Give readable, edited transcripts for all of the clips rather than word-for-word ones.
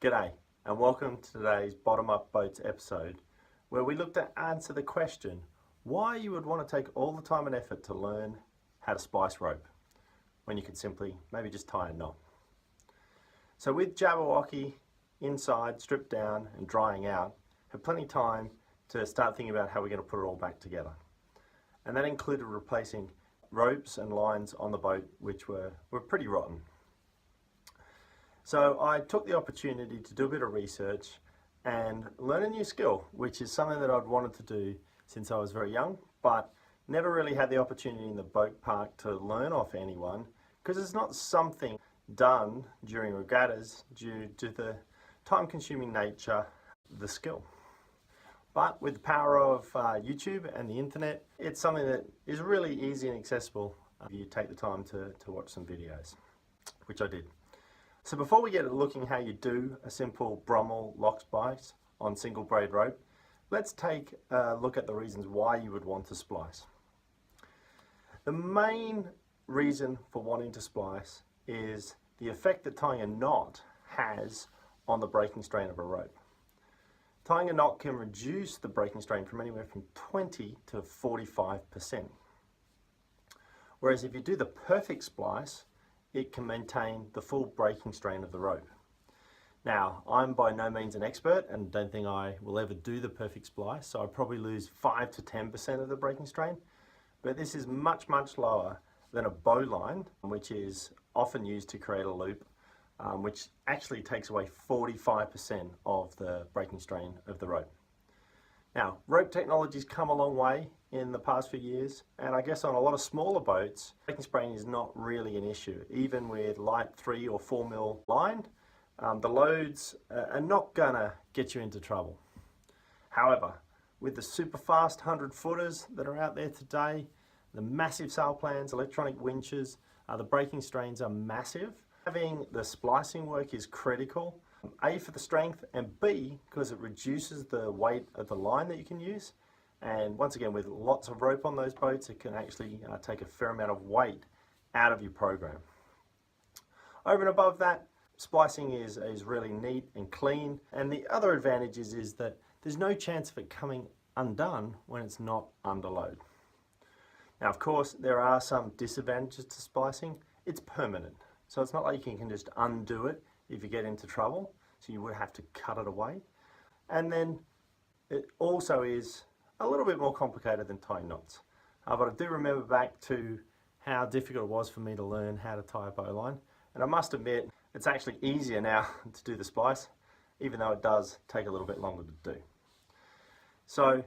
G'day and welcome to today's Bottom Up Boats episode where we look to answer the question why you would want to take all the time and effort to learn how to splice rope when you could simply maybe just tie a knot. So with Jabberwocky inside, stripped down and drying out, have plenty of time to start thinking about how we're going to put it all back together. And that included replacing ropes and lines on the boat which were pretty rotten. So I took the opportunity to do a bit of research and learn a new skill, which is something that I'd wanted to do since I was very young, but never really had the opportunity in the boat park to learn off anyone because it's not something done during regattas due to the time-consuming nature of the skill. But with the power of YouTube and the internet, it's something that is really easy and accessible if you take the time to watch some videos, which I did. So before we get to looking how you do a simple Brummel lock splice on single braid rope, let's take a look at the reasons why you would want to splice. The main reason for wanting to splice is the effect that tying a knot has on the breaking strain of a rope. Tying a knot can reduce the breaking strain from anywhere from 20 to 45%. Whereas if you do the perfect splice, it can maintain the full breaking strain of the rope. Now, I'm by no means an expert and don't think I will ever do the perfect splice, so I probably lose 5 to 10% of the breaking strain, but this is much, much lower than a bowline, which is often used to create a loop, which actually takes away 45% of the breaking strain of the rope. Now, rope technology's come a long way in the past few years, and I guess on a lot of smaller boats, breaking strain is not really an issue. Even with light 3 or 4 mil line, the loads are not gonna get you into trouble. However, with the super fast 100-footers that are out there today, the massive sail plans, electronic winches, the breaking strains are massive. Having the splicing work is critical. A, for the strength, and B, because it reduces the weight of the line that you can use. And once again, with lots of rope on those boats, it can actually take a fair amount of weight out of your program. Over and above that, splicing is really neat and clean. And the other advantage is that there's no chance of it coming undone when it's not under load. Now, of course, there are some disadvantages to splicing. It's permanent. So it's not like you can just undo it if you get into trouble, so you would have to cut it away. And then it also is a little bit more complicated than tying knots. But I do remember back to how difficult it was for me to learn how to tie a bowline. And I must admit, it's actually easier now to do the splice, even though it does take a little bit longer to do. So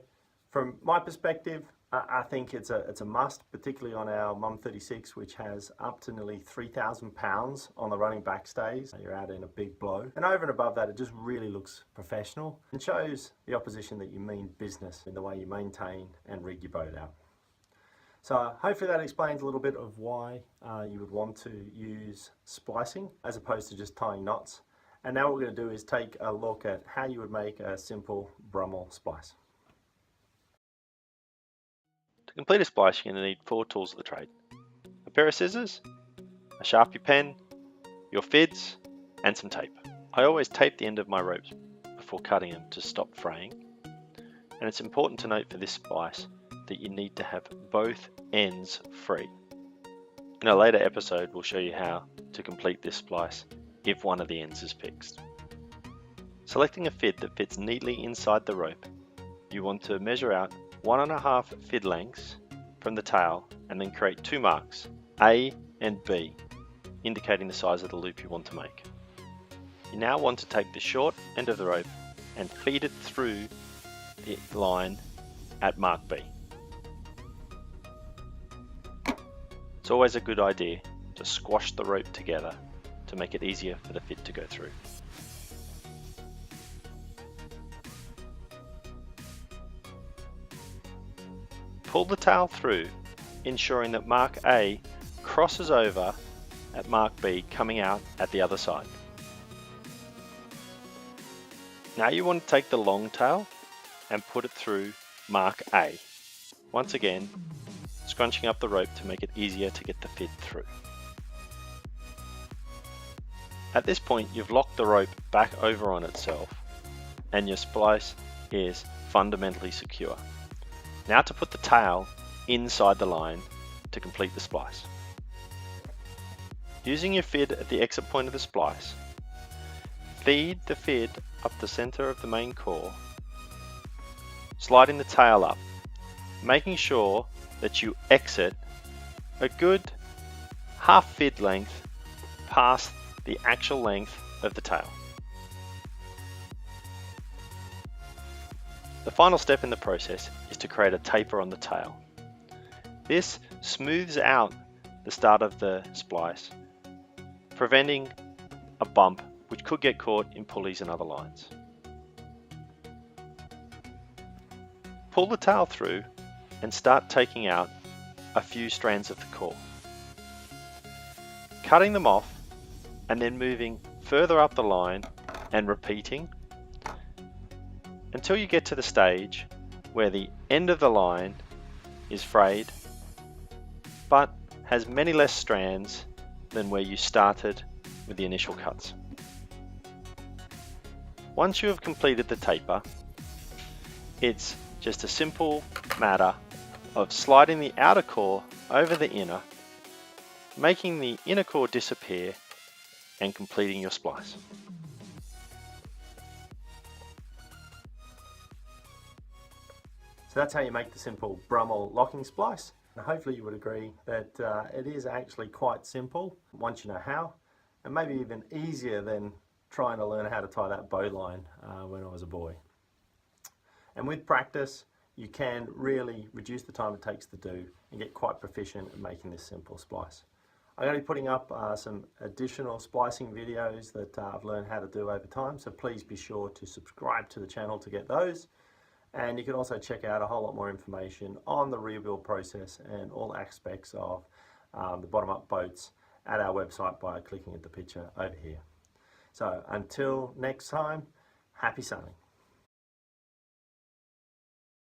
from my perspective, I think it's a must, particularly on our Mum 36, which has up to nearly 3,000 pounds on the running backstays. You're out in a big blow. And over and above that, it just really looks professional and shows the opposition that you mean business in the way you maintain and rig your boat out. So hopefully that explains a little bit of why you would want to use splicing as opposed to just tying knots. And now what we're going to do is take a look at how you would make a simple Brummel splice. To complete a splice, you're going to need 4 tools of the trade: a pair of scissors, a Sharpie pen, your fids, and some tape. I always tape the end of my ropes before cutting them to stop fraying. And it's important to note for this splice that you need to have both ends free. In a later episode, we'll show you how to complete this splice if one of the ends is fixed. Selecting a fid that fits neatly inside the rope, you want to measure out 1.5 fid lengths from the tail and then create 2 marks, A and B, indicating the size of the loop you want to make. You now want to take the short end of the rope and feed it through the line at mark B. It's always a good idea to squash the rope together to make it easier for the fid to go through. Pull the tail through, ensuring that mark A crosses over at mark B, coming out at the other side. Now you want to take the long tail and put it through mark A. Once again, scrunching up the rope to make it easier to get the fid through. At this point, you've locked the rope back over on itself and your splice is fundamentally secure. Now to put the tail inside the line to complete the splice. Using your FID at the exit point of the splice, feed the FID up the center of the main core, sliding the tail up, making sure that you exit a good half FID length past the actual length of the tail. The final step in the process is to create a taper on the tail. This smooths out the start of the splice, preventing a bump which could get caught in pulleys and other lines. Pull the tail through and start taking out a few strands of the core. Cutting them off and then moving further up the line and repeating until you get to the stage where the end of the line is frayed but has many less strands than where you started with the initial cuts. Once you have completed the taper, it's just a simple matter of sliding the outer core over the inner, making the inner core disappear and completing your splice. So that's how you make the simple Brummel locking splice. And hopefully you would agree that it is actually quite simple once you know how, and maybe even easier than trying to learn how to tie that bowline when I was a boy. And with practice, you can really reduce the time it takes to do and get quite proficient at making this simple splice. I'm going to be putting up some additional splicing videos that I've learned how to do over time, so please be sure to subscribe to the channel to get those. And you can also check out a whole lot more information on the rebuild process and all aspects of the bottom-up boats at our website by clicking at the picture over here. So until next time, happy sailing.